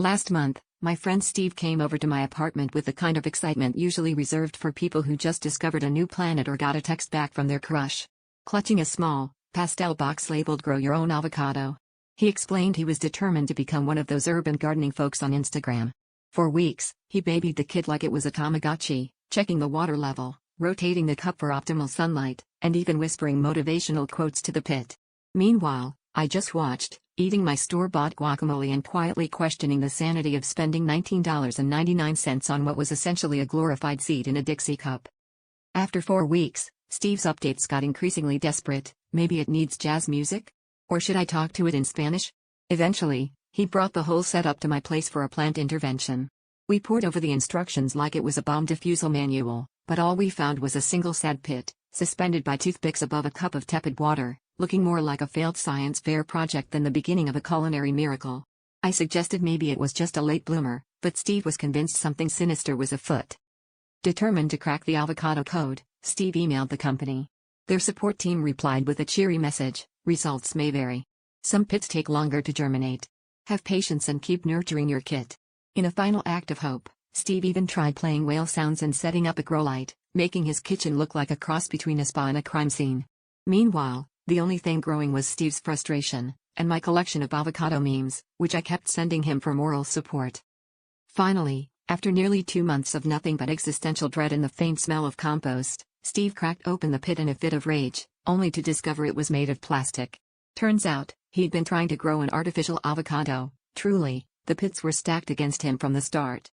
Last month, my friend Steve came over to my apartment with the kind of excitement usually reserved for people who just discovered a new planet or got a text back from their crush. Clutching a small, pastel box labeled "Grow Your Own Avocado." He explained he was determined to become one of those urban gardening folks on Instagram. For weeks, he babied the kit like it was a Tamagotchi, checking the water level, rotating the cup for optimal sunlight, and even whispering motivational quotes to the pit. Meanwhile, I just watched, eating my store-bought guacamole and quietly questioning the sanity of spending $19.99 on what was essentially a glorified seed in a Dixie cup. After 4 weeks, Steve's updates got increasingly desperate. Maybe it needs jazz music? Or should I talk to it in Spanish? Eventually, he brought the whole setup to my place for a plant intervention. We pored over the instructions like it was a bomb defusal manual, but all we found was a single sad pit, suspended by toothpicks above a cup of tepid water, looking more like a failed science fair project than the beginning of a culinary miracle. I suggested maybe it was just a late bloomer, but Steve was convinced something sinister was afoot. Determined to crack the avocado code, Steve emailed the company. Their support team replied with a cheery message: results may vary. Some pits take longer to germinate. Have patience and keep nurturing your kit. In a final act of hope, Steve even tried playing whale sounds and setting up a grow light, making his kitchen look like a cross between a spa and a crime scene. Meanwhile, the only thing growing was Steve's frustration, and my collection of avocado memes, which I kept sending him for moral support. Finally, after nearly 2 months of nothing but existential dread and the faint smell of compost, Steve cracked open the pit in a fit of rage, only to discover it was made of plastic. Turns out, he'd been trying to grow an artificial avocado. Truly, the pits were stacked against him from the start.